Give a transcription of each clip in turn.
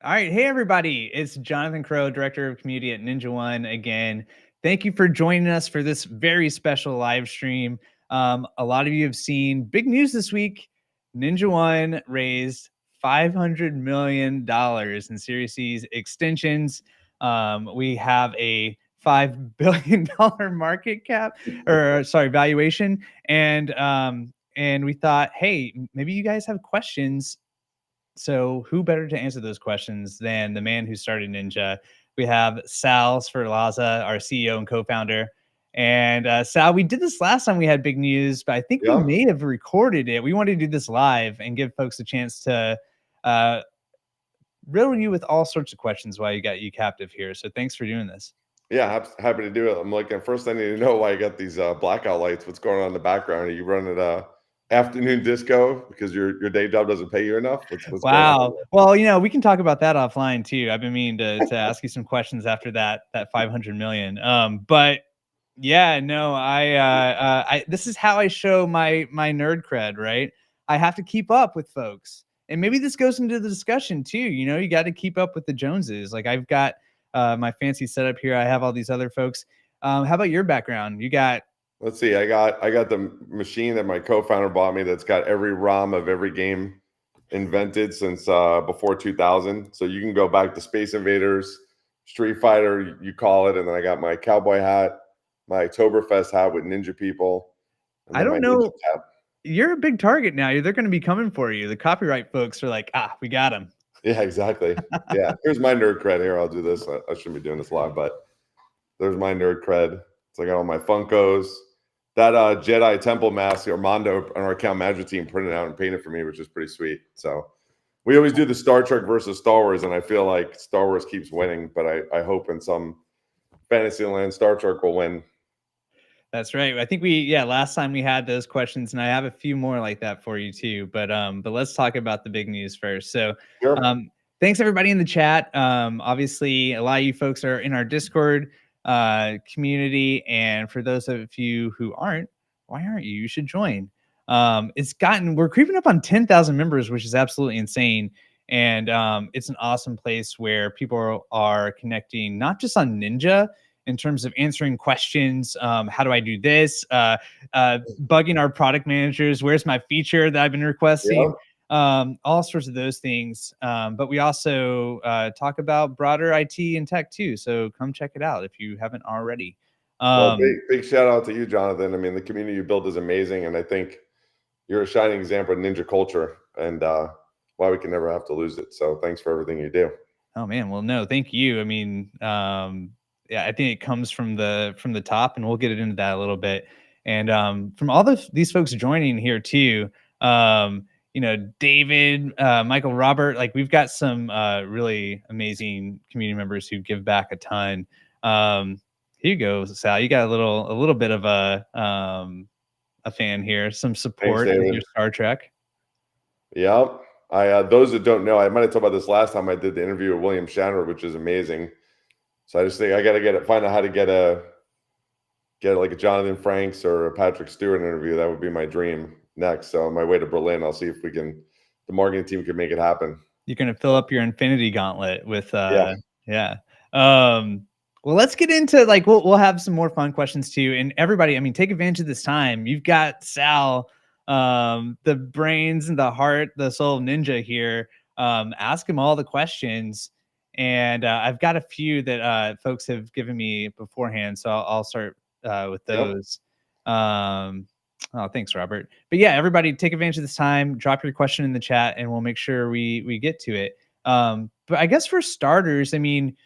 All right. Hey, everybody. It's Jonathan Crow, Director of Community at NinjaOne again. Thank you for joining us for this very special live stream. A lot of you have seen big news this week. NinjaOne raised $500 million in Series C's extensions. We have a $5 billion market cap, or sorry, valuation. And we thought, hey, maybe you guys have questions, so who better to answer those questions than the man who started Ninja? We have Sal Sferlazza, our CEO and co-founder. And Sal, we did this last time we had big news, but I think we may have recorded it. We wanted to do this live and give folks a chance to riddle you with all sorts of questions while you got you captive here. So thanks for doing this. Yeah, happy to do it. I'm looking. First, I need to know why you got these blackout lights. What's going on in the background? Are you running afternoon disco because your day job doesn't pay you enough? What's going on? Wow. Well, we can talk about that offline too. I've been meaning to ask you some questions after that 500 million. But yeah, no, I this is how I show my nerd cred, right? I have to keep up with folks. And maybe this goes into the discussion too. You got to keep up with the Joneses. Like I've got my fancy setup here. I have all these other folks. How about your background? You got Let's see. I got the machine that my co-founder bought me that's got every ROM of every game invented since before 2000. So you can go back to Space Invaders, Street Fighter, you call it, and then I got my cowboy hat, my Oktoberfest hat with ninja people. And I then don't my know. ninja cap. You're a big target now. They're going to be coming for you. The copyright folks are like, we got him. Yeah, exactly. Yeah. Here's my nerd cred here. I'll do this. I shouldn't be doing this live, but there's my nerd cred. So I got all my Funkos. That Jedi Temple mask, Armando on our account management team printed out and painted for me, which is pretty sweet. So we always do the Star Trek versus Star Wars, and I feel like Star Wars keeps winning, but I hope in some fantasy land Star Trek will win. That's right. I think last time we had those questions, and I have a few more like that for you too. But let's talk about the big news first. So Sure. Thanks everybody in the chat. Obviously, a lot of you folks are in our Discord community, and for those of you who aren't, why aren't you? You should join. We're creeping up on 10,000 members, which is absolutely insane. And it's an awesome place where people are connecting, not just on Ninja, in terms of answering questions. How do I do this? Bugging our product managers. Where's my feature that I've been requesting? All sorts of those things. But we also talk about broader IT and tech too. So come check it out if you haven't already. Well, big shout out to you, Jonathan. I mean, the community you built is amazing. And I think you're a shining example of ninja culture and why we can never have to lose it. So thanks for everything you do. Oh man. Well, no, thank you. I mean, I think it comes from the top, and we'll get into that a little bit. And from all these folks joining here too, David, Michael, Robert, like we've got some really amazing community members who give back a ton. Here you go, Sal. You got a little bit of a fan here, some support with your Star Trek. Yep. Those that don't know, I might have talked about this last time I did the interview with William Shatner, which is amazing. So I just think I got to find out how to get like a Jonathan Franks or a Patrick Stewart interview. That would be my dream next. So on my way to Berlin, I'll see if the marketing team can make it happen. You're going to fill up your Infinity Gauntlet with, yeah. Well, let's get into we'll have some more fun questions too. And everybody, I mean, take advantage of this time. You've got Sal, the brains and the heart, the soul of Ninja here. Ask him all the questions. And I've got a few that folks have given me beforehand. So I'll start with those. Yep. Oh, thanks, Robert. But yeah, everybody take advantage of this time. Drop your question in the chat and we'll make sure we get to it. But I guess for starters, I mean,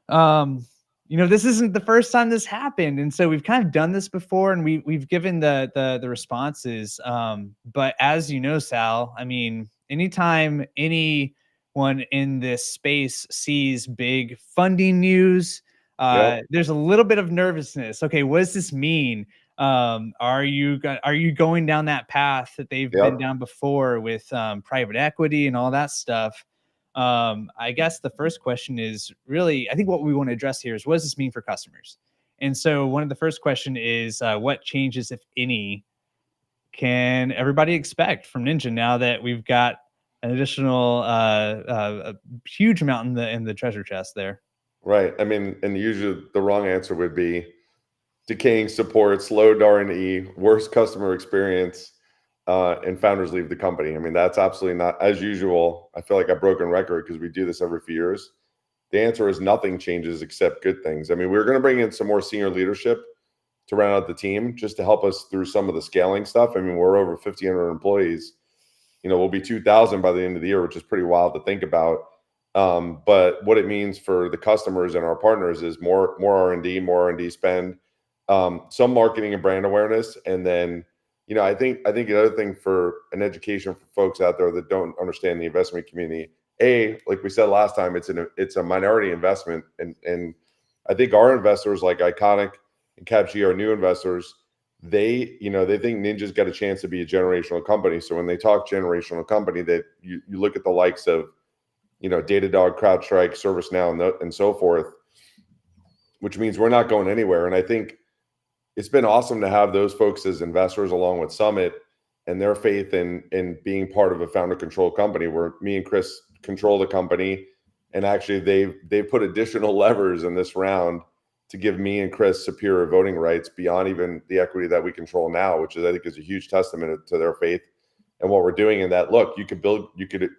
this isn't the first time this happened. And so we've kind of done this before and we've given the responses. But as you know, Sal, I mean, anytime anyone in this space sees big funding news, there's a little bit of nervousness. Okay, what does this mean? Are you going down that path that they've been down before with private equity and all that stuff? I guess the first question is really, I think what we want to address here is what does this mean for customers? And so one of the first question is what changes, if any, can everybody expect from Ninja now that we've got an additional a huge amount in the treasure chest there. Right. I mean, and usually the wrong answer would be decaying support, slowed R&D, worse customer experience, and founders leave the company. I mean, that's absolutely not, as usual. I feel like a broken record because we do this every few years. The answer is nothing changes except good things. I mean, we're going to bring in some more senior leadership to round out the team just to help us through some of the scaling stuff. I mean, we're over 1,500 employees. We'll be 2,000 by the end of the year, which is pretty wild to think about. But what it means for the customers and our partners is more R&D spend, some marketing and brand awareness, and then I think the other thing for an education for folks out there that don't understand the investment community, like we said last time, it's a minority investment, and I think our investors like Iconic and CapG, our new investors, they think Ninja's got a chance to be a generational company. So when they talk generational company, that you look at the likes of Datadog, CrowdStrike, ServiceNow, and so forth, which means we're not going anywhere. And I think it's been awesome to have those folks as investors along with Summit and their faith in being part of a founder controlled company where me and Chris control the company. And actually they've put additional levers in this round to give me and Chris superior voting rights beyond even the equity that we control now, which I think is a huge testament to their faith and what we're doing. In that, look, you could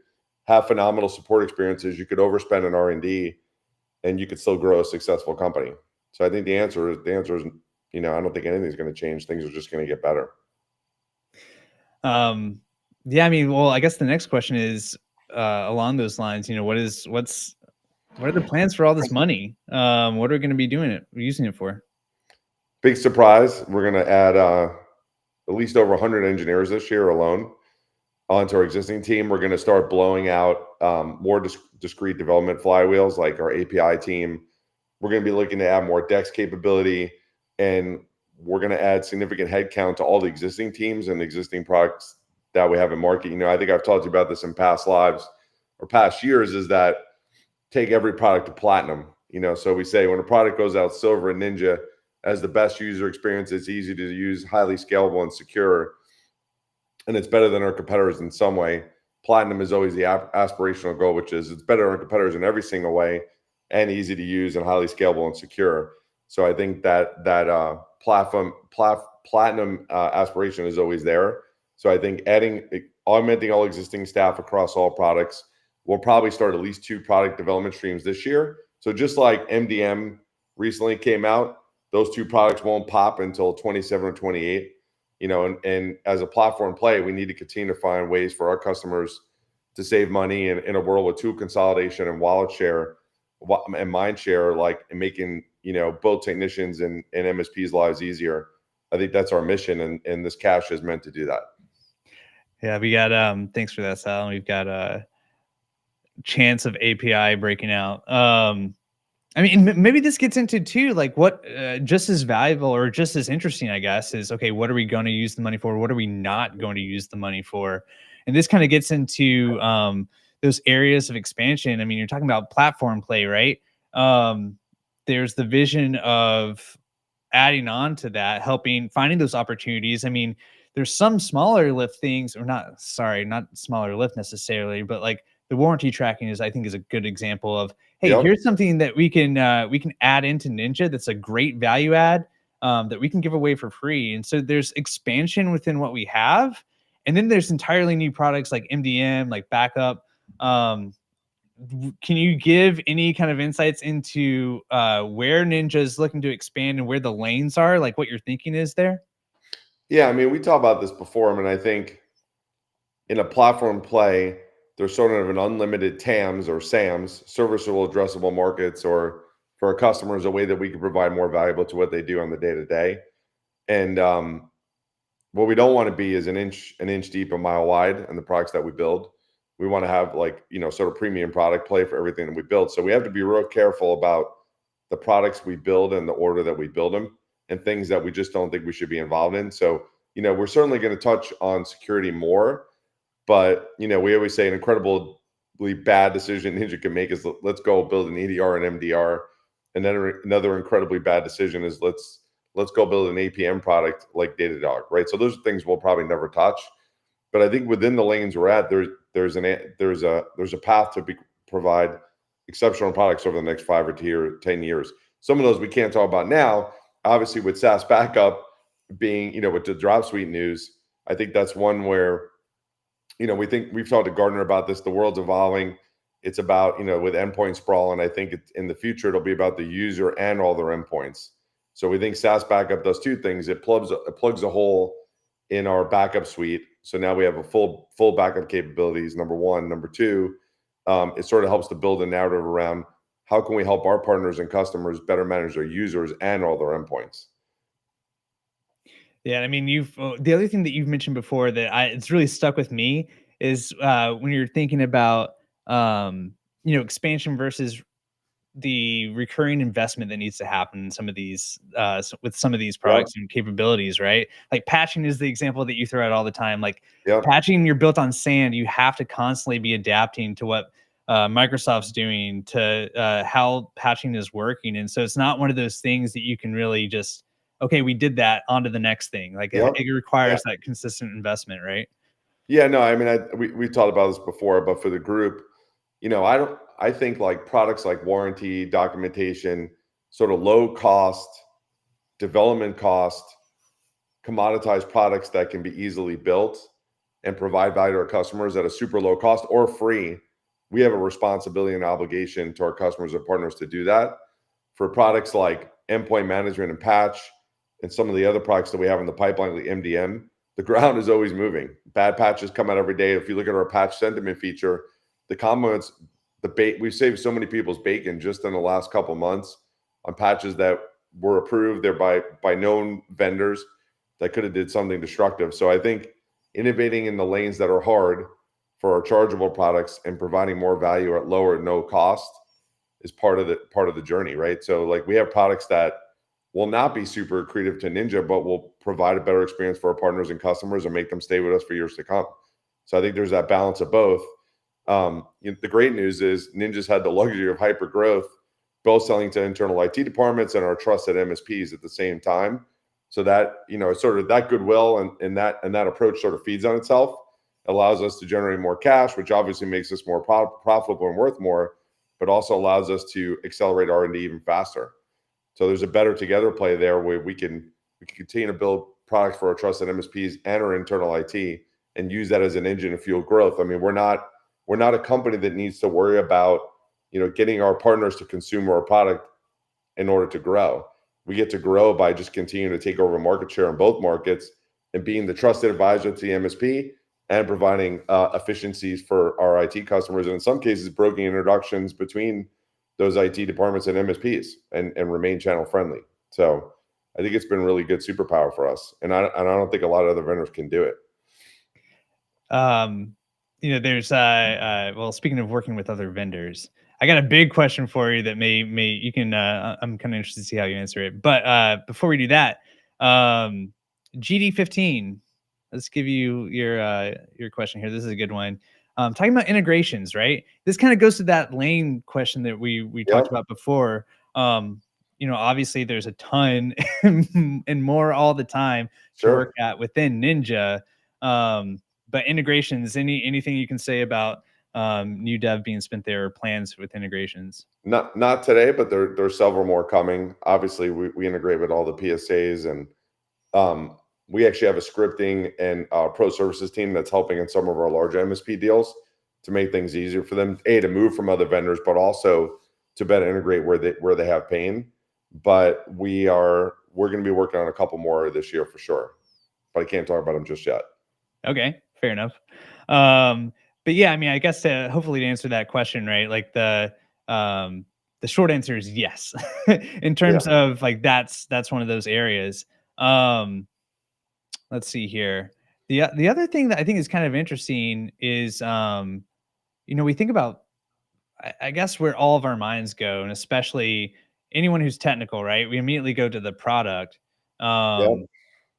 have phenomenal support experiences, you could overspend in R&D, and you could still grow a successful company. So I think the answer is, I don't think anything's going to change. Things are just going to get better. Yeah, I mean, well, I guess the next question is along those lines. What are the plans for all this money? What are we going to be using it for? Big surprise. We're going to add at least over 100 engineers this year alone onto our existing team. We're going to start blowing out more discrete development flywheels like our API team. We're going to be looking to add more DEX capability, and we're going to add significant headcount to all the existing teams and the existing products that we have in market. I think I've talked to you about this in past lives or past years, is that take every product to platinum. So we say when a product goes out silver and Ninja has the best user experience, it's easy to use, highly scalable and secure, and it's better than our competitors in some way. Platinum is always the aspirational goal, which is it's better than our competitors in every single way and easy to use and highly scalable and secure. So I think that platinum aspiration is always there. So I think augmenting all existing staff across all products. We'll probably start at least 2 product development streams this year. So just like MDM recently came out, those 2 products won't pop until 27 or 28. And as a platform play, we need to continue to find ways for our customers to save money in a world with tool consolidation and wallet share and mind share, like making both technicians and MSPs' lives easier. I think that's our mission, and this cash is meant to do that. Yeah, we got thanks for that, Sal. We've got a chance of API breaking out. I mean, maybe this gets into too, like what just as valuable or just as interesting, I guess, is okay, what are we going to use the money for? What are we not going to use the money for? And this kind of gets into those areas of expansion. I mean, you're talking about platform play, right? There's the vision of adding on to that, finding those opportunities. I mean, there's some smaller lift things, or not smaller lift necessarily, but like the warranty tracking I think is a good example of, hey, Yep. here's something that we can add into Ninja that's a great value add that we can give away for free. And so there's expansion within what we have, and then there's entirely new products like MDM, like backup. Can you give any kind of insights into where Ninja is looking to expand and where the lanes are, like what your thinking is there? Yeah, I mean, we talked about this before. I mean, I think in a platform play, there's sort of an unlimited TAMs or SAMs, serviceable addressable markets, or for our customers, a way that we can provide more valuable to what they do on the day-to-day. And what we don't want to be is an inch deep, a mile wide in the products that we build. We want to have sort of premium product play for everything that we build. So we have to be real careful about the products we build and the order that we build them, and things that we just don't think we should be involved in. So, we're certainly going to touch on security more, but, we always say an incredibly bad decision Ninja can make is let's go build an EDR and MDR. And then another incredibly bad decision is let's go build an APM product like Datadog, right? So those are things we'll probably never touch. But I think within the lanes we're at, there's a path to provide exceptional products over the next 5 or 10 years. Some of those we can't talk about now. Obviously, with SaaS backup being, with the Dropsuite news, I think that's one where, we've talked to Gardner about this. The world's evolving. It's about, with endpoint sprawl, and I think in the future it'll be about the user and all their endpoints. So we think SaaS backup does two things. It plugs a hole in our backup suite. So now we have a full backup capabilities, number one. Number two, it sort of helps to build a narrative around how can we help our partners and customers better manage their users and all their endpoints. Yeah, I mean, the other thing that you've mentioned before that it's really stuck with me is when you're thinking about expansion versus the recurring investment that needs to happen in some of these with some of these Yep. products and capabilities, right? Like patching is the example that you throw out all the time. Like Yep. patching, you're built on sand. You have to constantly be adapting to what Microsoft's doing, to how patching is working. And so it's not one of those things that you can really just, okay, we did that, on to the next thing. Like Yep. it requires that consistent investment, right? Yeah, no, I mean, we've talked about this before, but for the group, I think like products like warranty, documentation, sort of low cost, development cost, commoditized products that can be easily built and provide value to our customers at a super low cost or free. We have a responsibility and obligation to our customers and partners to do that. For products like endpoint management and patch and some of the other products that we have in the pipeline, like MDM, the ground is always moving. Bad patches come out every day. If you look at our patch sentiment feature, the comments, we've saved so many people's bacon just in the last couple months on patches that were approved there by known vendors that could have did something destructive. So I think innovating in the lanes that are hard for our chargeable products and providing more value at low or no cost is part of the journey, right? So like we have products that will not be super accretive to Ninja, but will provide a better experience for our partners and customers and make them stay with us for years to come. So I think there's that balance of both. The great news is Ninja's had the luxury of hyper growth, both selling to internal IT departments and our trusted MSPs at the same time. So that, sort of that goodwill and that approach sort of feeds on itself, allows us to generate more cash, which obviously makes us more profitable and worth more, but also allows us to accelerate R&D even faster. So there's a better together play there where we can continue to build products for our trusted MSPs and our internal IT and use that as an engine to fuel growth. I mean, we're not a company that needs to worry about, getting our partners to consume our product in order to grow. We get to grow by just continuing to take over market share in both markets and being the trusted advisor to the MSP and providing efficiencies for our IT customers, and in some cases, brokering introductions between those IT departments and MSPs and remain channel friendly. So I think it's been really good superpower for us. And I don't think a lot of other vendors can do it. There's well, speaking of working with other vendors, I got a big question for you that may you can I'm kind of interested to see how you answer it. But before we do that, GD15, let's give you your question here. This is a good one. Talking about integrations, right? This kind of goes to that lane question that we talked about before. Obviously there's a ton and more all the time to work at within Ninja. But integrations, anything you can say about new dev being spent there, or plans with integrations? Not today, but there's several more coming. Obviously, we integrate with all the PSAs, and we actually have a scripting and pro services team that's helping in some of our larger MSP deals to make things easier for them, to move from other vendors, but also to better integrate where they have pain. But we're going to be working on a couple more this year for sure, but I can't talk about them just yet. Okay, fair enough. But yeah, I mean, I guess hopefully to answer that question, right? Like the short answer is yes, in terms of like that's one of those areas. Let's see here. The other thing that I think is kind of interesting is we think about, I guess, where all of our minds go, and especially anyone who's technical, right? We immediately go to the product.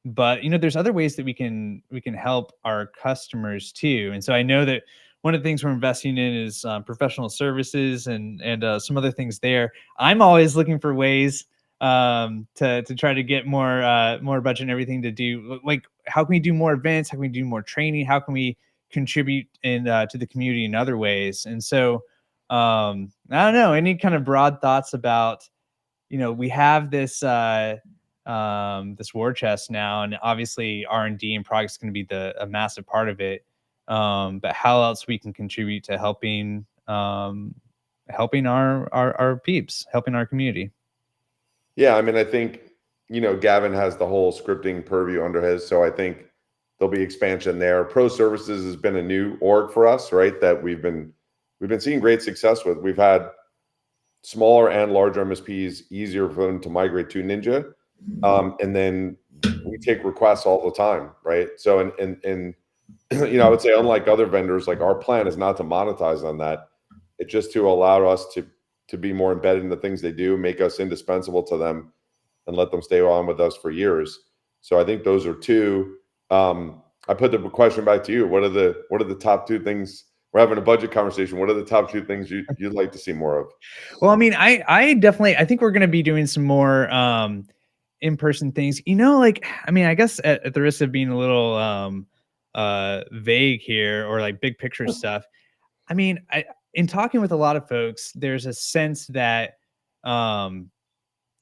But there's other ways that we can help our customers too. And so I know that one of the things we're investing in is professional services and some other things there. I'm always looking for ways to try to get more budget and everything to do. Like, how can we do more events? How can we do more training? How can we contribute to the community in other ways? And so, I don't know, any kind of broad thoughts about, we have this this war chest now, and obviously R&D and products going to be a massive part of it. But how else we can contribute to helping our peeps, helping our community. Yeah, I mean, I think, Gavin has the whole scripting purview under his, so I think there'll be expansion there. Pro services has been a new org for us, right? That we've been seeing great success with. We've had smaller and larger MSPs easier for them to migrate to Ninja, and then we take requests all the time, right? So, and I would say, unlike other vendors, like, our plan is not to monetize on that. It's just to allow us to be more embedded in the things they do, make us indispensable to them, and let them stay on with us for years. So I think those are two. I put the question back to you. What are the top two things? We're having a budget conversation. What are the top two things you'd like to see more of? Well, I mean, I definitely, I think we're going to be doing some more in-person things. Like, I mean, I guess at the risk of being a little vague here, or like big picture stuff, I mean, in talking with a lot of folks, there's a sense that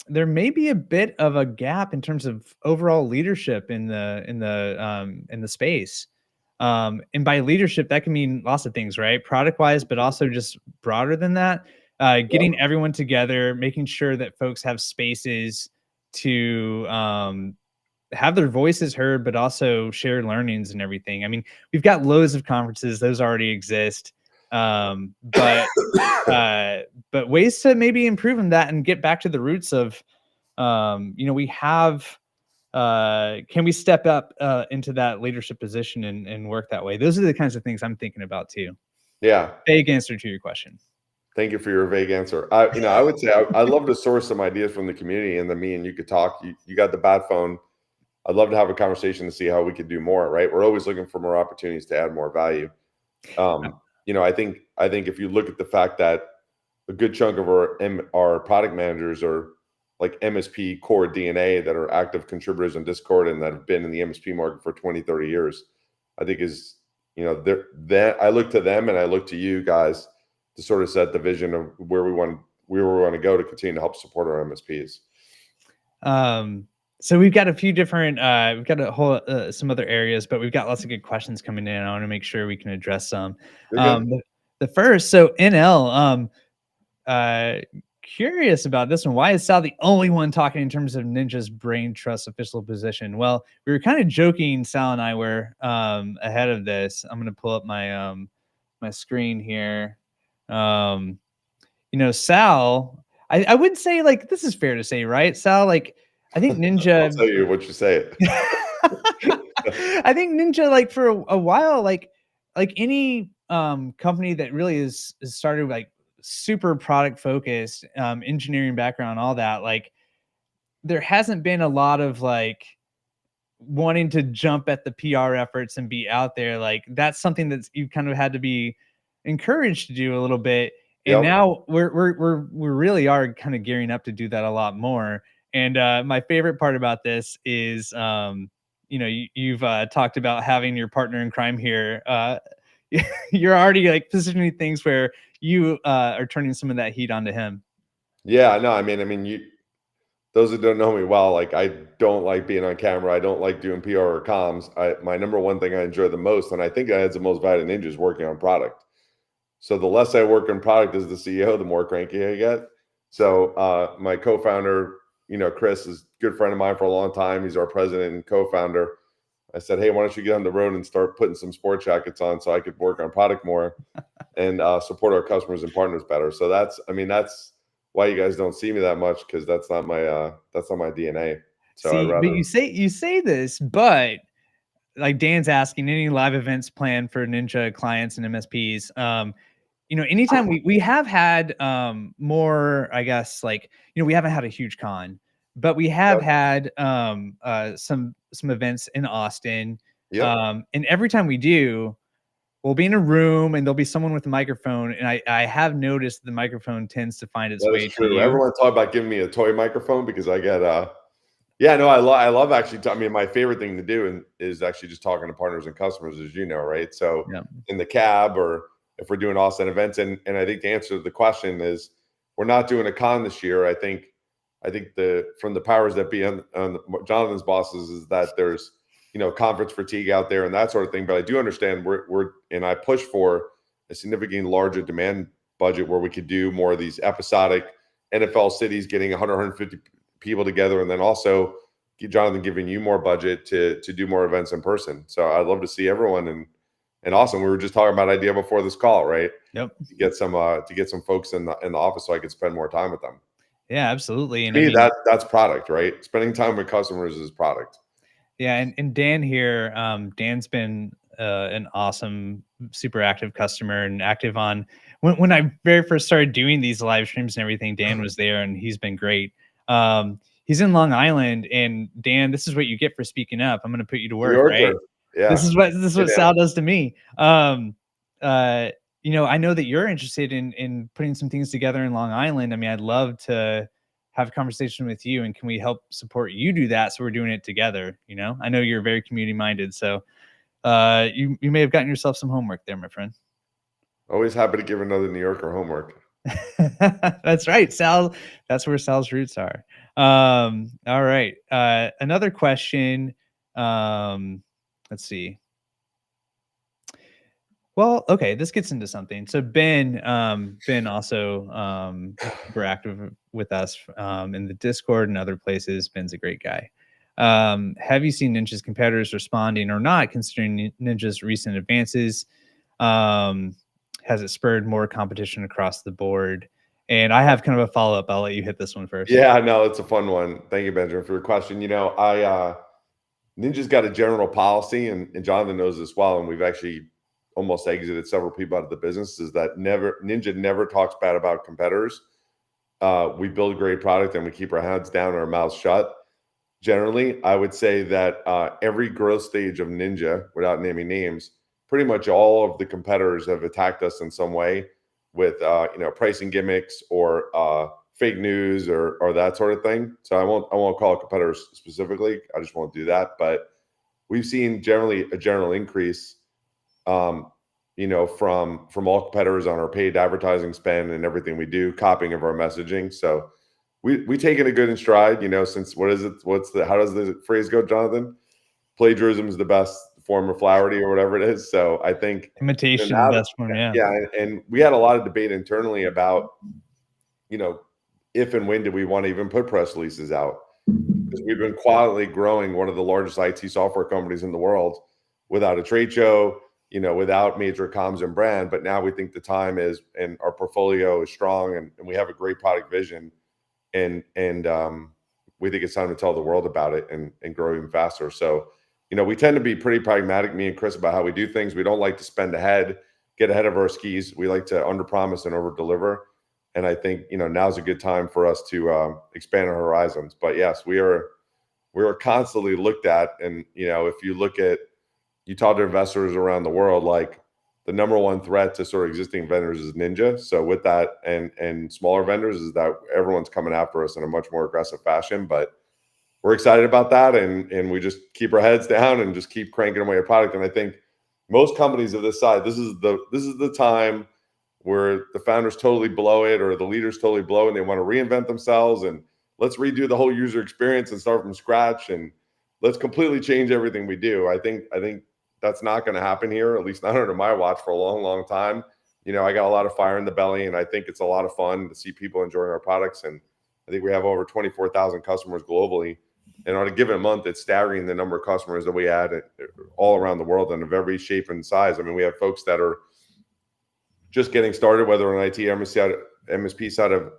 there may be a bit of a gap in terms of overall leadership in the space. And by leadership, that can mean lots of things, right? Product wise, but also just broader than that. Getting everyone together, making sure that folks have spaces to have their voices heard, but also share learnings and everything. I mean, we've got loads of conferences; those already exist. But ways to maybe improve on that and get back to the roots of, we have. Can we step up into that leadership position and work that way? Those are the kinds of things I'm thinking about too. Yeah. Vague answer to your question. Thank you for your vague answer. I would say I'd love to source some ideas from the community, and then me and you could talk. You got the bat phone. I'd love to have a conversation to see how we could do more, right? We're always looking for more opportunities to add more value. I think if you look at the fact that a good chunk of our product managers are like MSP core DNA, that are active contributors in Discord and that have been in the MSP market for 20, 30 years, I think is, I look to them and I look to you guys to sort of set the vision of where we want to go to continue to help support our MSPs. So we've got a few different, we've got a whole, some other areas, but we've got lots of good questions coming in. I want to make sure we can address some. The first, so NL, curious about this one. Why is Sal the only one talking in terms of Ninja's brain trust official position? Well, we were kind of joking, Sal and I were, ahead of this. I'm going to pull up my, my screen here. Sal, I would say, like, this is fair to say, right? Sal, like, I think Ninja. I'll tell you what you say it. I think Ninja, like, for a while, like any company that really is started like super product focused, engineering background, all that, like, there hasn't been a lot of like wanting to jump at the PR efforts and be out there. Like, that's something that's you kind of had to be encouraged to do a little bit. And now we really are kind of gearing up to do that a lot more. And my favorite part about this is, you've talked about having your partner in crime here. You're already like positioning things where you are turning some of that heat onto him. Yeah, no, I mean, those that don't know me well, like, I don't like being on camera. I don't like doing PR or comms. My number one thing I enjoy the most, and I think I had the most value to Ninja, is working on product. So the less I work on product as the CEO, the more cranky I get. So my co-founder, Chris, is a good friend of mine for a long time. He's our president and co-founder. I said, hey, why don't you get on the road and start putting some sport jackets on so I could work on product more and support our customers and partners better. So that's why you guys don't see me that much, because that's not my DNA. So see, but you say this, but like Dan's asking, any live events planned for Ninja clients and MSPs? Anytime we have had more, I guess, like, we haven't had a huge con, but we have had some events in Austin. And every time we do, we'll be in a room and there'll be someone with a microphone. And I have noticed the microphone tends to find its That way is to true. you. Everyone talk about giving me a toy microphone because I get yeah, no, I love actually. I mean, my favorite thing to do is actually just talking to partners and customers, as you know, right? So Yeah. in the cab, or if we're doing offset events, and I think the answer to the question is we're not doing a con this year. I think the from the powers that be on Jonathan's bosses is that there's conference fatigue out there and that sort of thing. But I do understand we're and I push for a significantly larger demand budget where we could do more of these episodic NFL cities getting 100, 150 people together, and then also Jonathan giving you more budget to do more events in person. So I'd love to see everyone, and awesome. We were just talking about idea before this call, right? Yep. To get some folks in the office so I could spend more time with them. Yeah, absolutely. And To I me, mean, that's product, right? Spending time with customers is product. yeah, and Dan here, Dan's been an awesome, super active customer and active on when I very first started doing these live streams and everything. Dan was there and he's been great. He's in Long Island, and Dan, this is what you get for speaking up. I'm going to put you to New work, right? Yorker. Yeah. This is Hey, what man. Sal does to me. I know that you're interested in putting some things together in Long Island. I mean, I'd love to have a conversation with you, and can we help support you do that? So we're doing it together. I know you're very community minded, so you may have gotten yourself some homework there, my friend. Always happy to give another New Yorker homework. That's right, Sal. That's where Sal's roots are. All right. Another question. Let's see. Well, okay, this gets into something. So Ben also super active with us in the Discord and other places. Ben's a great guy. Have you seen Ninja's competitors responding or not, considering Ninja's recent advances? Has it spurred more competition across the board? And I have kind of a follow-up. I'll let you hit this one first. Yeah, no, it's a fun one. Thank you, Benjamin, for your question. Ninja's got a general policy, and Jonathan knows this well, and we've actually almost exited several people out of the business, is that Ninja never talks bad about competitors. We build great product and we keep our heads down and our mouths shut. Generally, I would say that every growth stage of Ninja, without naming names, pretty much all of the competitors have attacked us in some way with pricing gimmicks or fake news or that sort of thing. So I won't call it competitors specifically. I just won't do that. But we've seen generally a general increase, from all competitors on our paid advertising spend and everything we do, copying of our messaging. So we take it a good in stride, since how does the phrase go, Jonathan? Plagiarism is the best form of flattery or whatever it is. So I think Imitation, best form, yeah. Yeah. And we had a lot of debate internally about, if and when did we want to even put press releases out? Because we've been quietly growing one of the largest IT software companies in the world without a trade show, without major comms and brand. But now we think the time is, and our portfolio is strong, and we have a great product vision. And we think it's time to tell the world about it and grow even faster. So, we tend to be pretty pragmatic, me and Chris, about how we do things. We don't like to get ahead of our skis. We like to underpromise and overdeliver. And I think, now's a good time for us to expand our horizons. But yes, we are constantly looked at. And, if you talk to investors around the world, like the number one threat to sort of existing vendors is Ninja. So with that and smaller vendors is that everyone's coming after us in a much more aggressive fashion. But we're excited about that, and we just keep our heads down and just keep cranking away a product. And I think most companies of this size, this is the time where the founders totally blow it or the leaders totally blow it and they want to reinvent themselves and let's redo the whole user experience and start from scratch and let's completely change everything we do. I think that's not going to happen here, at least not under my watch, for a long, long time. I got a lot of fire in the belly, and I think it's a lot of fun to see people enjoying our products. And I think we have over 24,000 customers globally. And on a given month, it's staggering the number of customers that we add all around the world and of every shape and size. I mean, we have folks that are just getting started, whether on IT MSP side of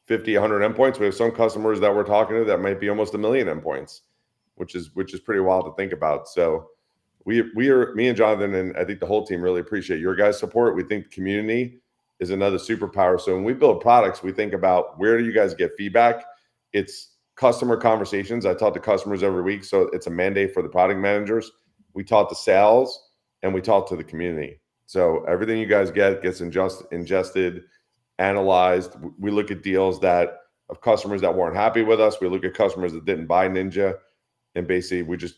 50, 100 endpoints. We have some customers that we're talking to that might be almost 1 million endpoints, which is pretty wild to think about. So me and Jonathan, and I think the whole team really appreciate your guys' support. We think the community is another superpower. So when we build products, we think about where do you guys get feedback? It's customer conversations. I talk to customers every week, so it's a mandate for the product managers. We talk to sales and we talk to the community. So everything you guys get gets ingested, analyzed. We look at deals that of customers that weren't happy with us. We look at customers that didn't buy Ninja, and basically we just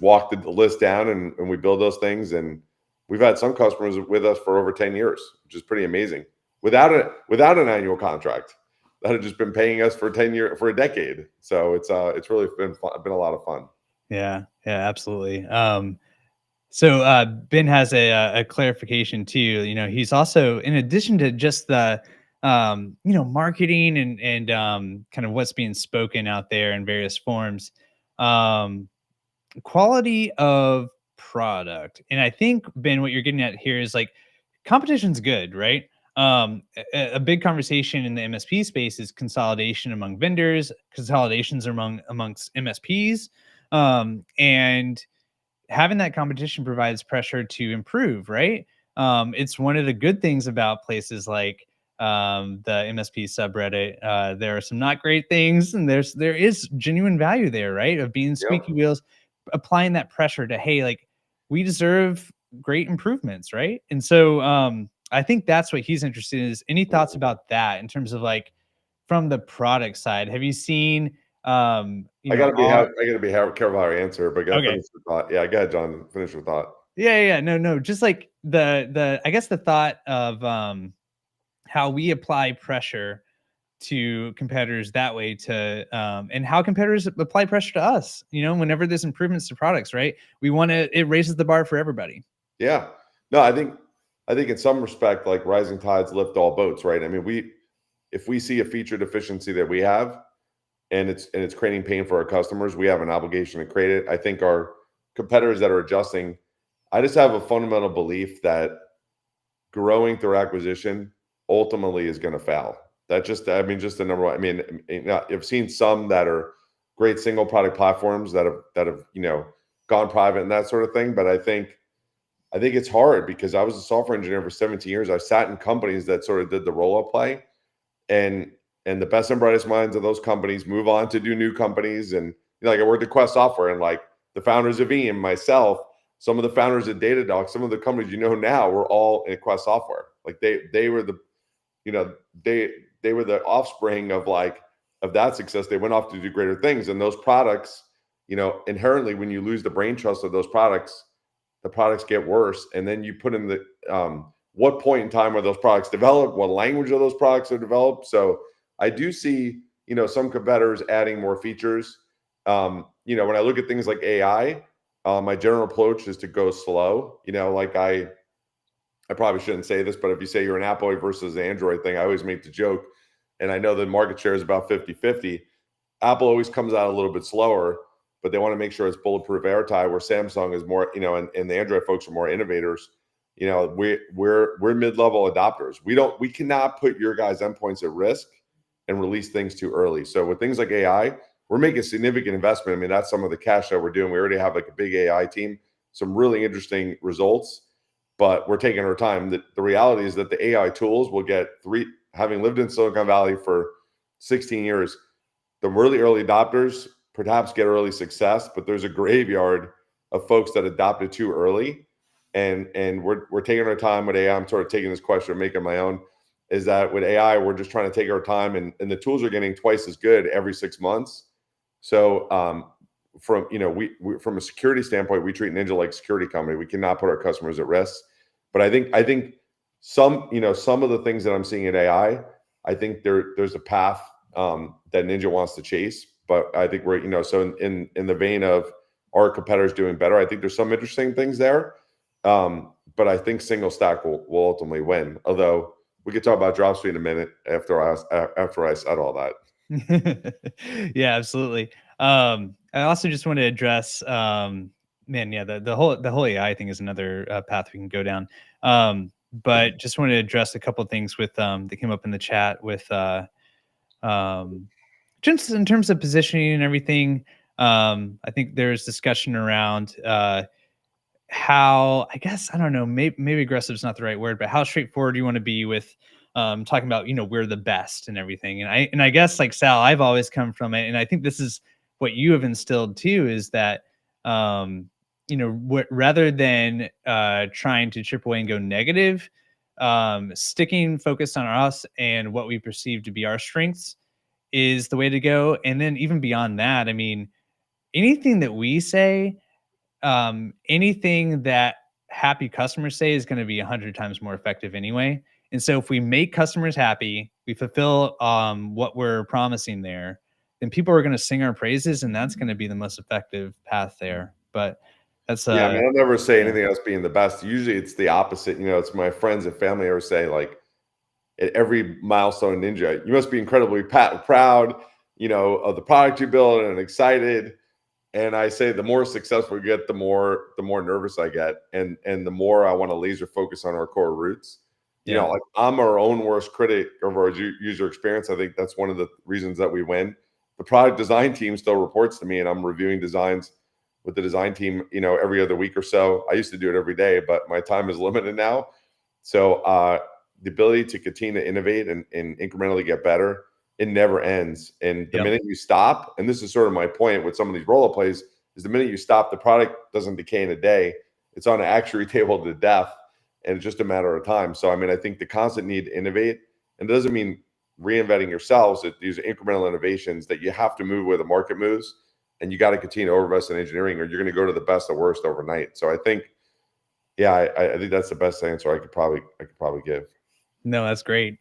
walk the list down and we build those things. And we've had some customers with us for over 10 years, which is pretty amazing, without an annual contract, that have just been paying us for a decade. So it's really been a lot of fun. Yeah, absolutely. So Ben has a clarification too. He's also, in addition to just the marketing and kind of what's being spoken out there in various forms, um, quality of product. And I think, Ben, what you're getting at here is like competition's good, right? A big conversation in the MSP space is consolidation among vendors, consolidations amongst MSPs, and having that competition provides pressure to improve, right? It's one of the good things about places like the MSP subreddit. There are some not great things, and there is genuine value there, right? Of being Yep. squeaky wheels, applying that pressure to, hey, like, we deserve great improvements, right? And so I think that's what he's interested in. Is any thoughts about that in terms of like from the product side? Have you seen I gotta be our careful how I answer, but I gotta okay. finish the thought. Yeah, go ahead, John. Finish your thought. Yeah. No. Just like the I guess the thought of how we apply pressure to competitors that way to and how competitors apply pressure to us, whenever there's improvements to products, right? It raises the bar for everybody. Yeah. No, I think in some respect, like rising tides lift all boats, right? I mean, if we see a feature deficiency that we have, and it's creating pain for our customers, we have an obligation to create it. I think our competitors that are adjusting, I just have a fundamental belief that growing through acquisition ultimately is going to fail. That just, I mean, just the number one. I mean, I've seen some that are great single product platforms that have gone private and that sort of thing. But I think it's hard because I was a software engineer for 17 years. I sat in companies that sort of did the roll-up play, and the best and brightest minds of those companies move on to do new companies. And like I worked at Quest Software, and like the founders of Veeam, myself, some of the founders at Datadog, some of the companies now were all in Quest Software. Like they were the they were the offspring of that success. They went off to do greater things, and those products, inherently, when you lose the brain trust of those products, the products get worse. And then you put in the what point in time are those products developed, what language of those products are developed. So I do see some competitors adding more features. When I look at things like AI, my general approach is to go slow. Like I probably shouldn't say this, but if you say you're an Apple versus an Android thing, I always make the joke, and I know the market share is about 50-50. Apple always comes out a little bit slower, but they want to make sure it's bulletproof airtight, where Samsung is more, and the Android folks are more innovators. We're mid-level adopters. We cannot put your guys' endpoints at risk and release things too early. So with things like AI, we're making significant investment. I mean, that's some of the cash that we're doing. We already have like a big AI team, some really interesting results, but we're taking our time. The reality is that the AI tools will get having lived in Silicon Valley for 16 years, the really early adopters perhaps get early success, but there's a graveyard of folks that adopted too early. And we're taking our time with AI. I'm sort of taking this question and making my own, is that with AI, we're just trying to take our time, and the tools are getting twice as good every 6 months. So from a security standpoint, we treat Ninja like a security company. We cannot put our customers at risk. But I think some of the things that I'm seeing in AI, I think there's a path that Ninja wants to chase. But I think we're so in the vein of our competitors doing better, I think there's some interesting things there. But I think single stack will ultimately win. Although we could talk about Dropsuite in a minute after I said all that. Yeah, absolutely. I also just want to address, the whole AI thing is another path we can go down. But just want to address a couple of things with that came up in the chat with just in terms of positioning and everything. I think there's discussion around how, I guess, I don't know, maybe aggressive is not the right word, but how straightforward you want to be with talking about, we're the best and everything. And I guess, like Sal, I've always come from it, and I think this is what you have instilled too, is that rather than trying to chip away and go negative, sticking focused on us and what we perceive to be our strengths is the way to go. And then even beyond that, I mean, anything that we say, anything that happy customers say is going to be 100 times more effective anyway. And so if we make customers happy, we fulfill what we're promising there, then people are going to sing our praises, and that's going to be the most effective path there. But that's Yeah, I mean, I'll never say yeah. anything else being the best. Usually it's the opposite. It's my friends and family ever say, like, at every milestone in Ninja, you must be incredibly proud, of the product you build and excited. And I say the more successful we get, the more nervous I get, and the more I want to laser focus on our core roots. Yeah. Like, I'm our own worst critic of our user experience. I think that's one of the reasons that we win. The product design team still reports to me, and I'm reviewing designs with the design team, every other week or so. I used to do it every day, but my time is limited now. So the ability to continue to innovate and incrementally get better, it never ends. And the minute you stop, and this is sort of my point with some of these roll-up plays, is the minute you stop, the product doesn't decay in a day. It's on an actuary table to death, and it's just a matter of time. So, I mean, I think the constant need to innovate, and it doesn't mean reinventing yourselves. These are incremental innovations that you have to move where the market moves, and you got to continue to overinvest in engineering, or you're going to go to the best or worst overnight. So I think, yeah, I think that's the best answer I could probably give. No, that's great.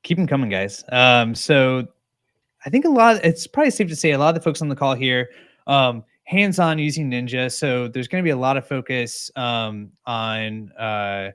Keep them coming, guys. So I think it's probably safe to say a lot of the folks on the call here, hands-on using Ninja. So there's going to be a lot of focus on the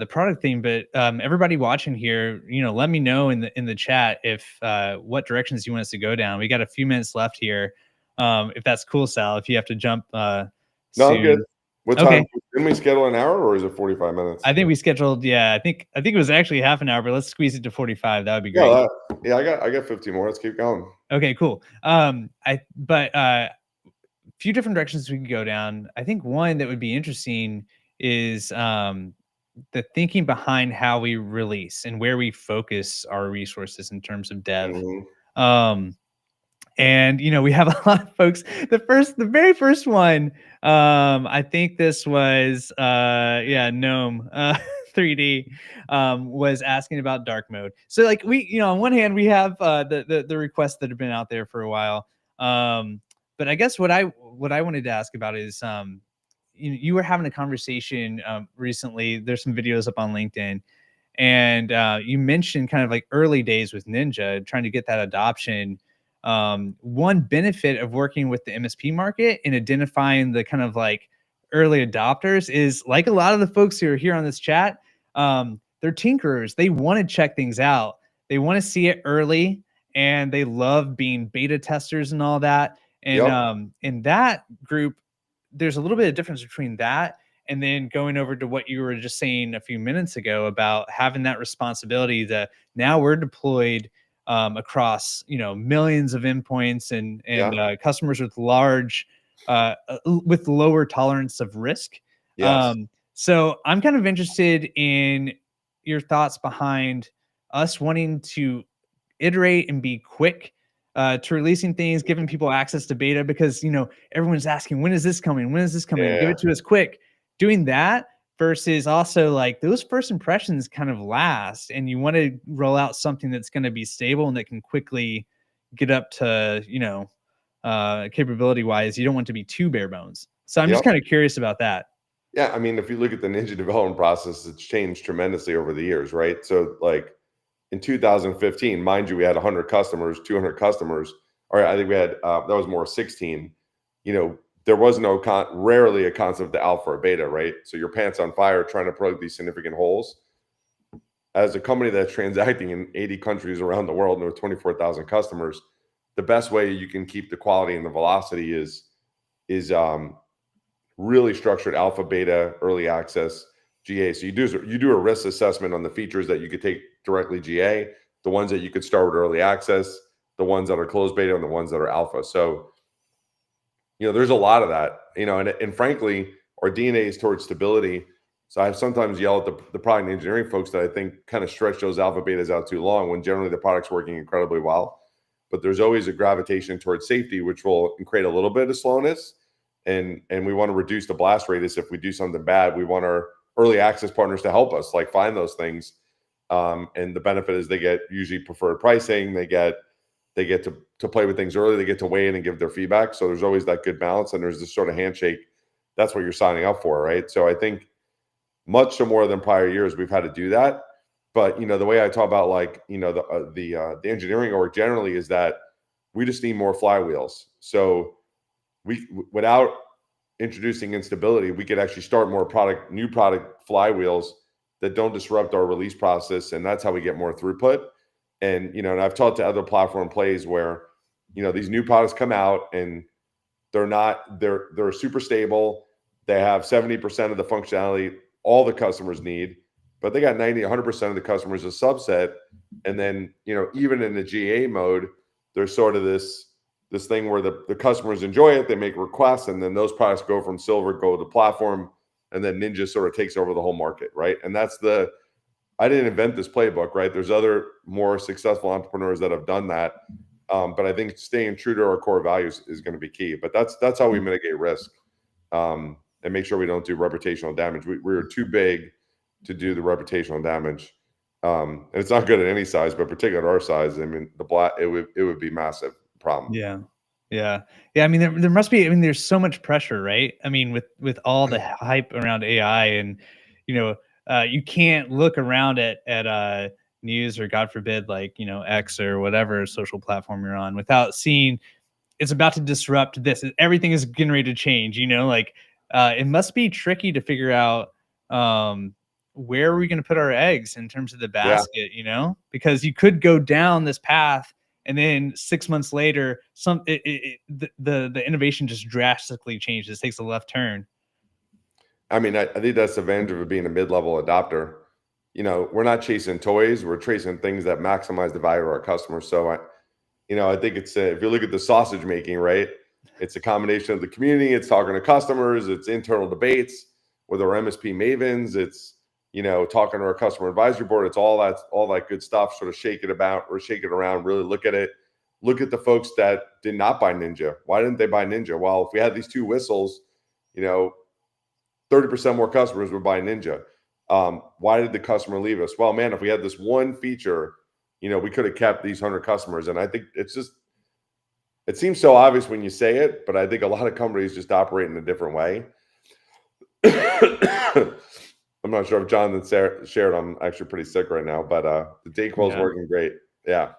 product theme, but everybody watching here, let me know in the chat if what directions you want us to go down. We got a few minutes left here. If that's cool, Sal, if you have to jump No, soon. I'm good. What Okay. time? Didn't we schedule an hour, or is it 45 minutes? I think we scheduled, I think it was actually half an hour, but let's squeeze it to 45. That would be great. Yeah, I got 15 more. Let's keep going. Okay, cool. Few different directions we could go down. I think one that would be interesting is the thinking behind how we release and where we focus our resources in terms of dev. Mm-hmm. And we have a lot of folks. The very first one, I think this was Gnome 3D was asking about dark mode. So like we, on one hand we have the requests that have been out there for a while. But I guess what I wanted to ask about is you were having a conversation recently. There's some videos up on LinkedIn, and you mentioned kind of like early days with Ninja, trying to get that adoption. One benefit of working with the MSP market and identifying the kind of like early adopters is, like a lot of the folks who are here on this chat, they're tinkerers. They want to check things out. They want to see it early, and they love being beta testers and all that. And in that group, there's a little bit of difference between that and then going over to what you were just saying a few minutes ago about having that responsibility that now we're deployed across millions of endpoints and customers with with lower tolerance of risk. Yes. So I'm kind of interested in your thoughts behind us wanting to iterate and be quick to releasing things, giving people access to beta, because everyone's asking, when is this coming? When is this coming? Yeah. Give it to us quick. Doing that versus also like those first impressions kind of last, and you want to roll out something that's going to be stable and that can quickly get up to capability wise. You don't want to be too bare bones. So I'm just kind of curious about that. Yeah, I mean, if you look at the Ninja development process, it's changed tremendously over the years, right? So like in 2015, mind you, we had 100 customers, 200 customers, or I think we had that was more 16. There was rarely a concept of alpha or beta, right? So your pants on fire trying to plug these significant holes. As a company that's transacting in 80 countries around the world and with 24,000 customers, the best way you can keep the quality and the velocity is really structured alpha, beta, early access, GA. So you do a risk assessment on the features that you could take directly GA, the ones that you could start with early access, the ones that are closed beta, and the ones that are alpha. So there's a lot of that, and frankly, our DNA is towards stability. So I sometimes yell at the product and engineering folks that I think kind of stretch those alpha betas out too long when generally the product's working incredibly well. But there's always a gravitation towards safety, which will create a little bit of slowness. and we want to reduce the blast radius if we do something bad. We want our early access partners to help us like find those things. And the benefit is they get usually preferred pricing. They get to play with things early. They get to weigh in and give their feedback. So there's always that good balance, and there's this sort of handshake. That's what you're signing up for, right? So I think much more than prior years, we've had to do that. But the way I talk about like the engineering org generally is that we just need more flywheels. So without introducing instability, we could actually start more new product flywheels that don't disrupt our release process, and that's how we get more throughput. And and I've talked to other platform plays where these new products come out and they're super stable. They have 70% of the functionality all the customers need, but they got 100% of the customers a subset. And then even in the GA mode, there's sort of this thing where the customers enjoy it, they make requests, and then those products go from silver, go to platform, and then Ninja sort of takes over the whole market, right? And I didn't invent this playbook, right? There's other more successful entrepreneurs that have done that. But I think staying true to our core values is going to be key. But that's how we mitigate risk, and make sure we don't do reputational damage. We're too big to do the reputational damage. And it's not good at any size, but particularly at our size, I mean, it would be massive problem. Yeah. I mean, there must be. I mean, there's so much pressure, right? I mean, with all the hype around AI, and you can't look around at news, or God forbid, like X or whatever social platform you're on, without seeing it's about to disrupt this. Everything is getting ready to change. Like it must be tricky to figure out where are we going to put our eggs in terms of the basket. Because you could go down this path, and then 6 months later, the innovation just drastically changes, takes a left turn. I mean, I think that's the advantage of being a mid-level adopter. We're not chasing toys; we're chasing things that maximize the value of our customers. So I think it's if you look at the sausage making, right? It's a combination of the community. It's talking to customers. It's internal debates with our MSP mavens. It's talking to our customer advisory board. It's all that good stuff. Sort of shake it around. Really look at it. Look at the folks that did not buy Ninja. Why didn't they buy Ninja? Well, if we had these two whistles, 30% more customers would buy Ninja. Why did the customer leave us? Well, man, if we had this one feature, we could have kept these 100 customers. And I think it seems so obvious when you say it, but I think a lot of companies just operate in a different way. I'm not sure if Jonathan shared. I'm actually pretty sick right now, but the Dayquil is working great. Yeah.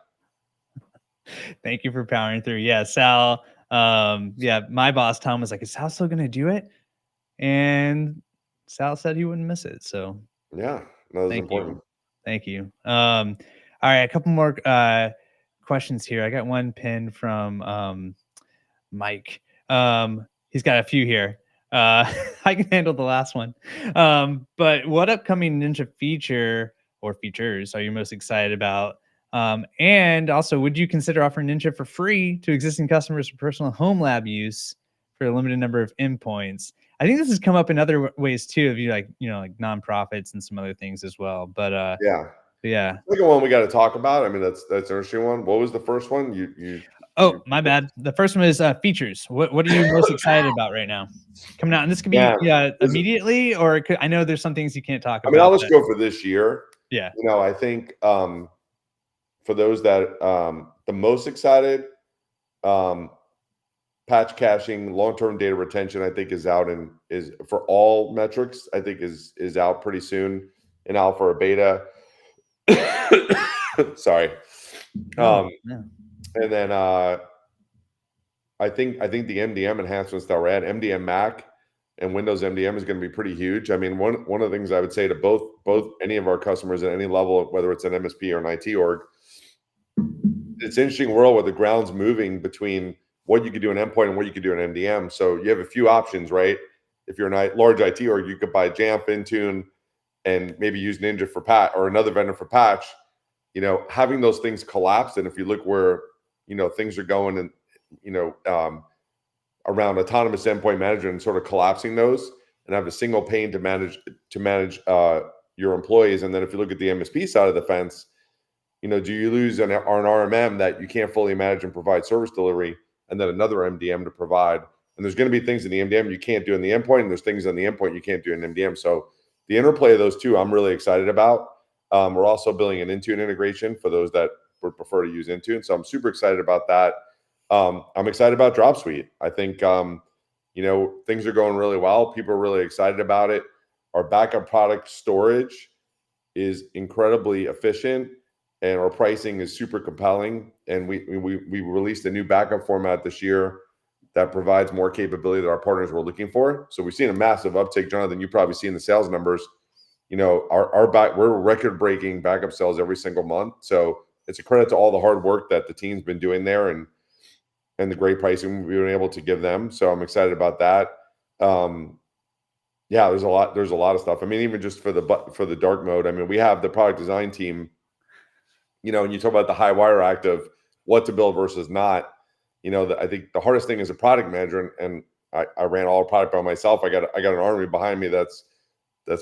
Thank you for powering through. Yeah, Sal. My boss Tom was like, "Is Sal still going to do it?" And Sal said he wouldn't miss it. So yeah, that was important. Thank you. All right, a couple more questions here. I got one pinned from Mike. He's got a few here. I can handle the last one. But what upcoming Ninja feature or features are you most excited about? And also, would you consider offering Ninja for free to existing customers for personal home lab use for a limited number of endpoints? I think this has come up in other ways too, of like nonprofits and some other things as well. But yeah. The second one we got to talk about. I mean, that's an interesting one. What was the first one? My bad. The first one is features. What are you most excited about right now coming out? And this could be immediately, or I know there's some things you can't talk about. I mean, I'll just go for this year. Yeah. I think for those that the most excited, patch caching, long-term data retention, I think is out and is for all metrics. I think is out pretty soon in alpha or beta. Sorry. And then I think the MDM enhancements that we're at, MDM Mac and Windows MDM is going to be pretty huge. I mean, one of the things I would say to both any of our customers at any level, whether it's an MSP or an IT org, it's an interesting world where the ground's moving between what you could do in endpoint and what you could do in MDM. So you have a few options, right? If you're a large IT org, you could buy Jamf, Intune, and maybe use Ninja for patch or another vendor for patch. Having those things collapse, and if you look where things are going, and around autonomous endpoint management and sort of collapsing those, and have a single pane to manage your employees. And then if you look at the MSP side of the fence, do you lose an RMM that you can't fully manage and provide service delivery, and then another MDM to provide And there's going to be things in the MDM you can't do in the endpoint, and there's things on the endpoint you can't do in MDM. So the interplay of those two, I'm really excited about. We're also building an Intune integration for those that would prefer to use Intune. So I'm super excited about that. I'm excited about Dropsuite. I think, things are going really well. People are really excited about it. Our backup product storage is incredibly efficient, and our pricing is super compelling. And we released a new backup format this year that provides more capability that our partners were looking for. So we've seen a massive uptake. Jonathan, you probably seen the sales numbers. We're record-breaking backup sales every single month. So it's a credit to all the hard work that the team's been doing there, and the great pricing we've been able to give them. So I'm excited about that. There's a lot of stuff. I mean, even just for the dark mode, I mean, we have the product design team, and you talk about the high wire act of what to build versus not. I think the hardest thing as a product manager, and I ran all the product by myself. I got an army behind me that's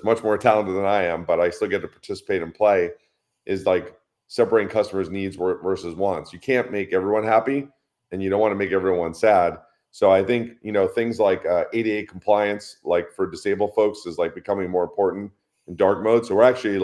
much more talented than I am, but I still get to participate and play, is like separating customers' needs versus wants. You can't make everyone happy, and you don't want to make everyone sad. So I think, things like ADA compliance, like for disabled folks, is like becoming more important in dark mode. So we're actually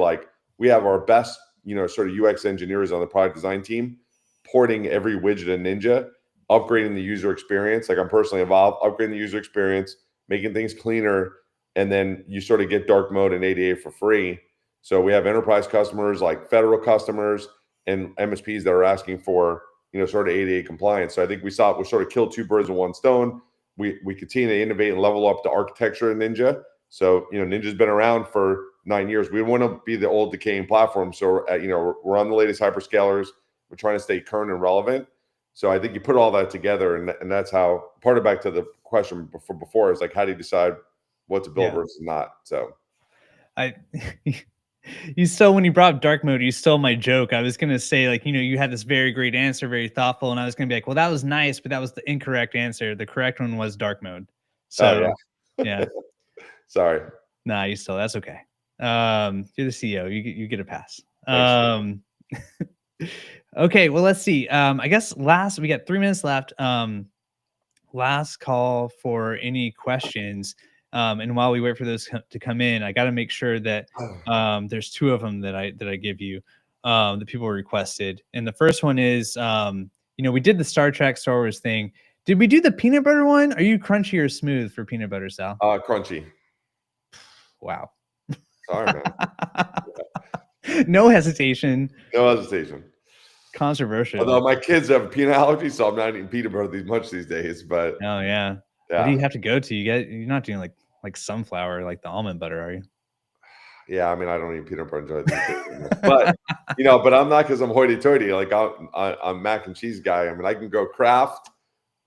we have our best, sort of UX engineers on the product design team, porting every widget in Ninja, upgrading the user experience. Like I'm personally involved, upgrading the user experience, making things cleaner. And then you sort of get dark mode and ADA for free. So we have enterprise customers, like federal customers, and MSPs that are asking for, sort of ADA compliance. So I think we sort of killed two birds with one stone. We continue to innovate and level up the architecture in Ninja. So, Ninja's been around for 9 years. We want to be the old decaying platform. So, we're on the latest hyperscalers. We're trying to stay current and relevant. So I think you put all that together, and that's how, part of back to the question before is like, how do you decide what to build versus not? So you stole, when you brought up dark mode, you stole my joke. I was going to say, you had this very great answer, very thoughtful. And I was going to be like, well, that was nice, but that was the incorrect answer. The correct one was dark mode. So yeah. Sorry. Nah, you stole. That's okay. You're the CEO. You get a pass. Okay. Well, let's see. I guess we got 3 minutes left. Last call for any questions. And while we wait for those to come in, I got to make sure that there's 2 of them that I give you that people requested. And the first one is, we did the Star Wars thing. Did we do the peanut butter one? Are you crunchy or smooth for peanut butter, Sal? Crunchy. Wow. Sorry, man. No hesitation. No hesitation. Controversial. Although my kids have a peanut allergy, so I'm not eating peanut butter much these days. But oh yeah. What do you have to go to? You're not doing like sunflower, like the almond butter, are you? Yeah, I mean, I don't eat peanut butter these days, but but I'm not, because I'm hoity-toity. Like I'm mac and cheese guy. I mean, I can go Kraft,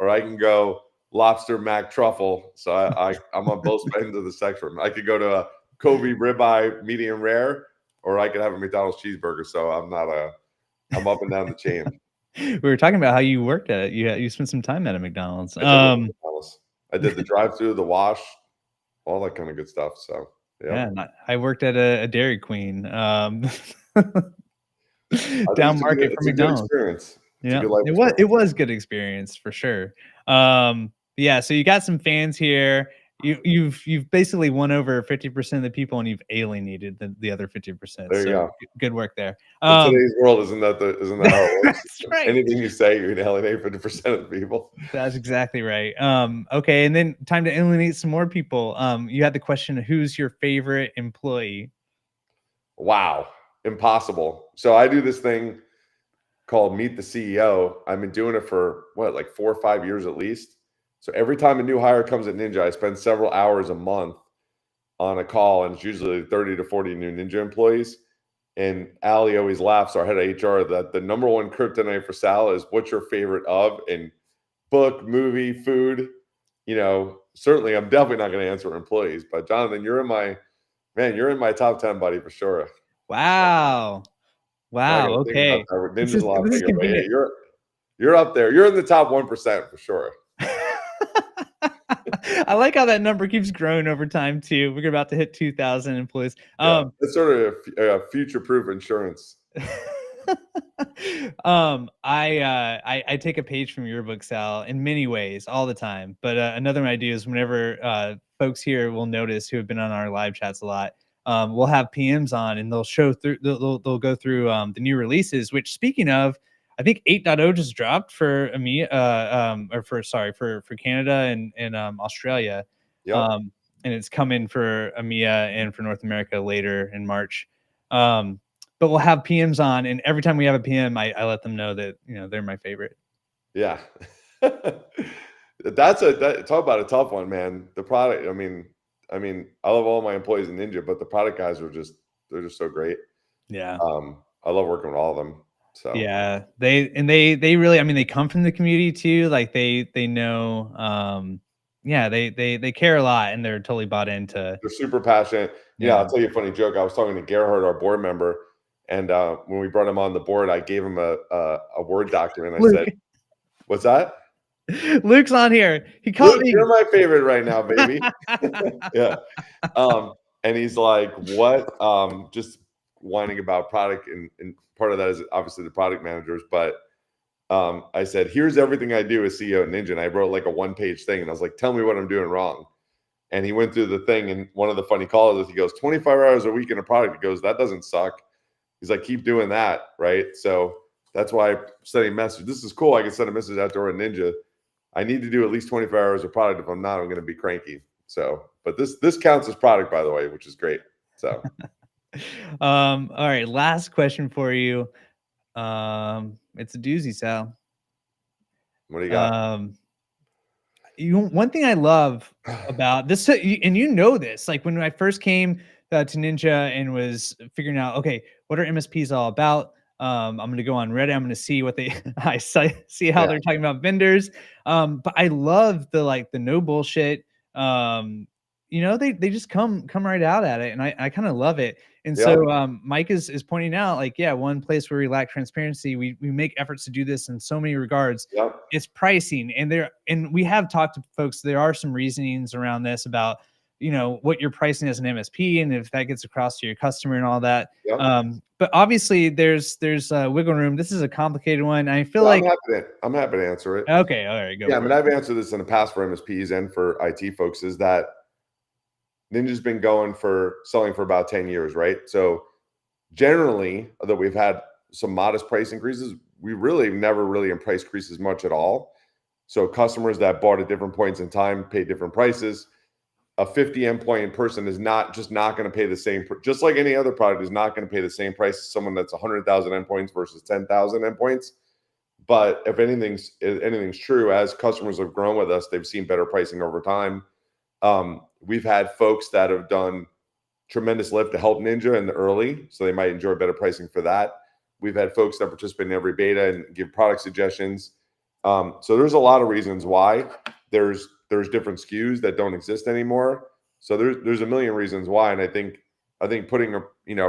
or I can go lobster mac truffle. So I'm on both ends of the spectrum. I could go to a Kobe ribeye medium rare, or I could have a McDonald's cheeseburger. So I'm up and down the chain. We were talking about how you worked at it. You spent some time at a McDonald's. I did the drive-through, the wash, all that kind of good stuff. So yeah, I worked at a Dairy Queen down market for McDonald's. Experience. Yeah, it was good experience for sure. Yeah, so you got some fans here. You've basically won over 50% of the people, and you've alienated the other 50%. There you go. Good work there. In today's world, isn't that how it works? That's right. Anything you say, you're gonna alienate 50% of the people. That's exactly right. Okay, and then time to alienate some more people. You had the question, who's your favorite employee? Wow, impossible. So I do this thing called Meet the CEO. I've been doing it for like 4 or 5 years at least. So every time a new hire comes at Ninja, I spend several hours a month on a call, and it's usually 30 to 40 new Ninja employees. And Allie always laughs, our head of HR, that the number one kryptonite for Sal is what's your favorite of, and book, movie, food. Certainly I'm definitely not going to answer employees, but Jonathan, you're in my top 10, buddy, for sure. Wow. Okay. Ninja's a lot bigger, but hey, you're up there. You're in the top 1% for sure. I like how that number keeps growing over time too. We're about to hit 2,000 employees. It's sort of a future-proof insurance. I take a page from your book, Sal, in many ways, all the time. But another one I do is whenever folks here will notice who have been on our live chats a lot, we'll have PMs on and they'll show through, they'll go through the new releases. Which, speaking of, I think 8.0 just dropped for EMEA, or for Canada and Australia, Yep. and it's coming for EMEA and for North America later in March. But we'll have PMs on, and every time we have a PM, I let them know that, you know, they're my favorite. Yeah. Talk about a tough one, man. The product, I love all my employees in Ninja, but the product guys they're just so great. Yeah. I love working with all of them. So Yeah. They really, I mean, they come from the community too. Like they know, yeah, they care a lot and they're totally bought into. they're super passionate. Yeah, Yeah. I'll tell you a funny joke. I was talking to Gerhard, our board member, and when we brought him on the board, I gave him a Word document. I Luke, said, "What's that?" Luke's on here. He called Luke, me. you're my favorite right now, baby. Yeah. And he's like, "What?" Just whining about product, and part of that is obviously the product managers. But I said, "Here's everything I do as CEO at Ninja." And I wrote like a one-page thing, and I was like, "Tell me what I'm doing wrong." And he went through the thing, and one of the funny calls is he goes, 25 hours a week in a product. He goes, "That doesn't suck." He's like, "Keep doing that," right? So that's why I sent a message. This is cool. I can send a message out to our Ninja. I need to do at least 24 hours of product. If I'm not, I'm going to be cranky. So, but this counts as product, by the way, which is great. So, All right, last question for you. It's a doozy, Sal. what do you got? One thing I love about this, and you know this, like when I first came to Ninja and was figuring out, okay, what are MSPs all about? I'm going to go on Reddit. I'm going to see what they, see how Yeah, they're talking about vendors. But I love the no bullshit. You know, they just come right out at it, and I kind of love it. And yep, so Mike is pointing out, like, yeah, one place where we lack transparency, we make efforts to do this in so many regards. yep, It's pricing, and we have talked to folks. There are some reasonings around this about, you know, what you're pricing as an MSP and if that gets across to your customer and all that. yep. But obviously there's wiggle room. This is a complicated one. I feel Yeah, like, I'm happy to answer it. okay, all right, go Yeah, I for mean, it. I've answered this in the past for MSPs and for IT folks. Is that Ninja's been selling for about 10 years, right? So generally, although we've had some modest price increases, we really never really in price increases much at all. So customers that bought at different points in time pay different prices. A 50 endpoint person is not going to pay the same, just like any other product is not going to pay the same price as someone that's 100,000 endpoints versus 10,000 endpoints. But if anything's true, as customers have grown with us, they've seen better pricing over time. We've had folks that have done tremendous lift to help Ninja in the early, so they might enjoy better pricing for that. We've had folks that participate in every beta and give product suggestions. So there's a lot of reasons why. There's different SKUs that don't exist anymore. So there's a million reasons why, and I think putting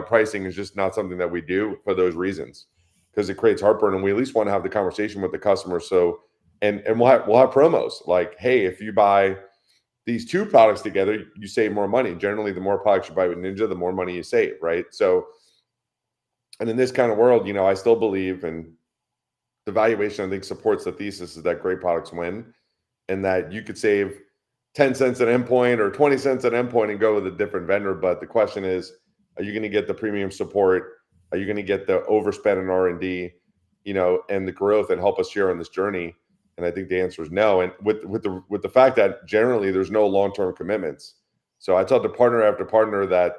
pricing is just not something that we do for those reasons, because it creates heartburn, and we at least want to have the conversation with the customer. So and we'll have promos like, hey, if you buy these two products together, you save more money. Generally, the more products you buy with Ninja, the more money you save, right? So, and in this kind of world, I still believe, and the valuation I think supports the thesis, is that great products win, and that you could save 10 cents an endpoint or 20 cents an endpoint and go with a different vendor. But the question is, are you going to get the premium support? Are you going to get the overspend in R&D, and the growth, and help us share on this journey? And I think the answer is no. And with the fact that generally there's no long-term commitments. So I tell the partner after partner that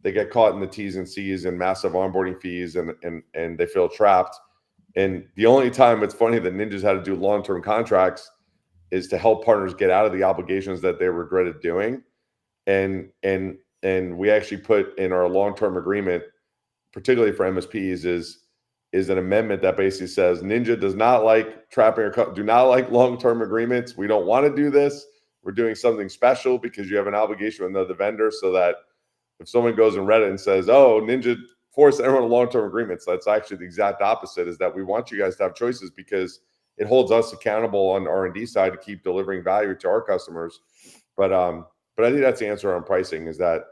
they get caught in the T's and C's and massive onboarding fees, and they feel trapped. And the only time it's funny that Ninja's had to do long-term contracts is to help partners get out of the obligations that they regretted doing. And we actually put in our long-term agreement, particularly for MSPs, is an amendment that basically says Ninja does not like trapping or do not like long-term agreements. We don't want to do this. We're doing something special because you have an obligation with another vendor, so that if someone goes on Reddit and says, "Oh, Ninja forced everyone to long-term agreements," that's actually the exact opposite. Is that we want you guys to have choices, because it holds us accountable on the R&D side to keep delivering value to our customers. But I think that's the answer on pricing, is that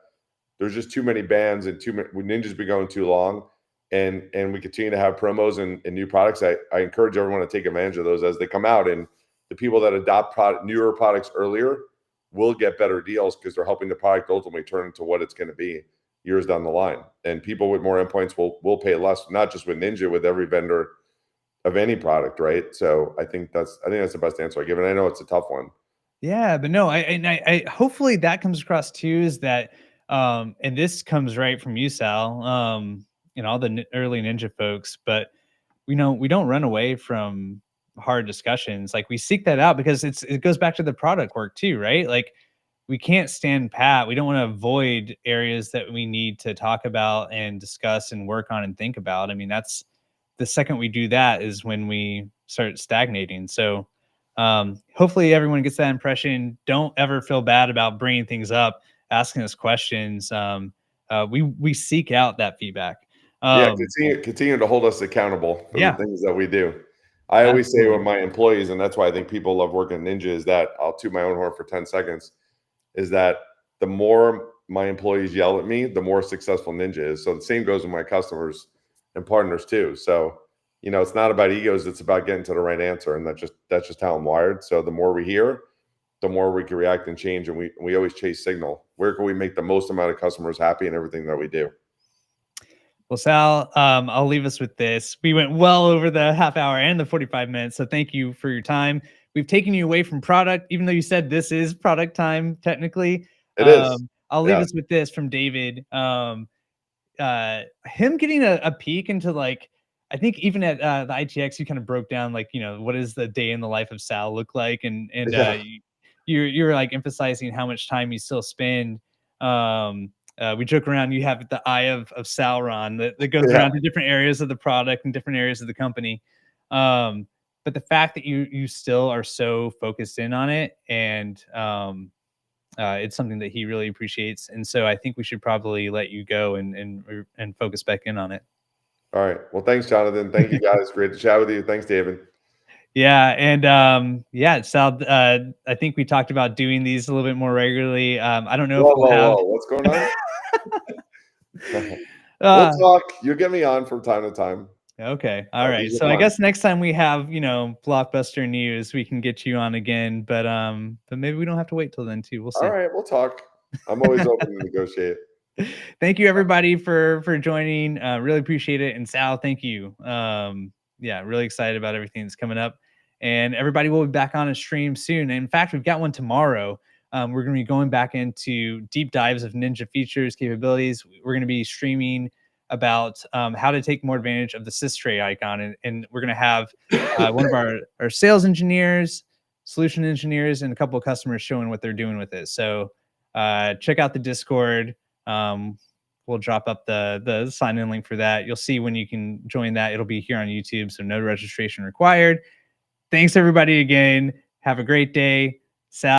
there's just too many bands, and Ninja's been going too long. and we continue to have promos and new products. I encourage everyone to take advantage of those as they come out. And the people that adopt newer products earlier will get better deals because they're helping the product ultimately turn into what it's going to be years down the line. And people with more endpoints will pay less, not just with Ninja, with every vendor of any product, right? So I think that's the best answer I give. And I know it's a tough one. Yeah, but no, I hopefully that comes across too, is that and this comes right from you, Sal, and all the early Ninja folks, but we don't run away from hard discussions. Like, we seek that out because it goes back to the product work too, right? Like, we can't stand pat. We don't want to avoid areas that we need to talk about and discuss and work on and think about. I mean, that's the second we do that is when we start stagnating. So hopefully everyone gets that impression. Don't ever feel bad about bringing things up, asking us questions. We seek out that feedback. Yeah, Um, continue to hold us accountable for the yeah, things that we do. I always say with absolutely. my employees, and that's why I think people love working at Ninja, is that I'll toot my own horn for 10 seconds, is that the more my employees yell at me, the more successful Ninja is. So the same goes with my customers and partners too. So, it's not about egos, it's about getting to the right answer. And that's just how I'm wired. So the more we hear, the more we can react and change. And we always chase signal. Where can we make the most amount of customers happy in everything that we do? Well, Sal, I'll leave us with this. We went well over the half hour and the 45 minutes. So thank you for your time. We've taken you away from product, even though you said this is product time, technically. It is. I'll leave Yeah. us with this from David. Him getting a peek into, like, I think even at the ITX, you kind of broke down, like, what does the day in the life of Sal look like? And Yeah. you're like emphasizing how much time you still spend. We joke around, you have the eye of Sauron that goes Yeah. around to different areas of the product and different areas of the company. But the fact that you still are so focused in on it, and it's something that he really appreciates. And so I think we should probably let you go and focus back in on it. All right. Well, thanks, Jonathan. Thank you, guys. Great to chat with you. Thanks, David. Yeah, and yeah, Sal, I think we talked about doing these a little bit more regularly. I don't know if Whoa, we'll whoa, have. whoa. What's going on? We'll uh, talk. You get me on from time to time. okay, all right. These are So I fun. guess next time we have blockbuster news, we can get you on again. But maybe we don't have to wait till then too. We'll All see. right. We'll talk. I'm always open to negotiate. Thank you everybody for joining. Really appreciate it. And Sal, thank you. Yeah, really excited about everything that's coming up. And everybody will be back on a stream soon. And in fact, we've got one tomorrow. We're going to be going back into deep dives of Ninja features, capabilities. We're going to be streaming about how to take more advantage of the sys icon. And we're going to have one of our sales engineers, solution engineers, and a couple of customers showing what they're doing with it. So check out the Discord. We'll drop up the sign-in link for that. You'll see when you can join that. It'll be here on YouTube, so no registration required. Thanks everybody again. Have a great day.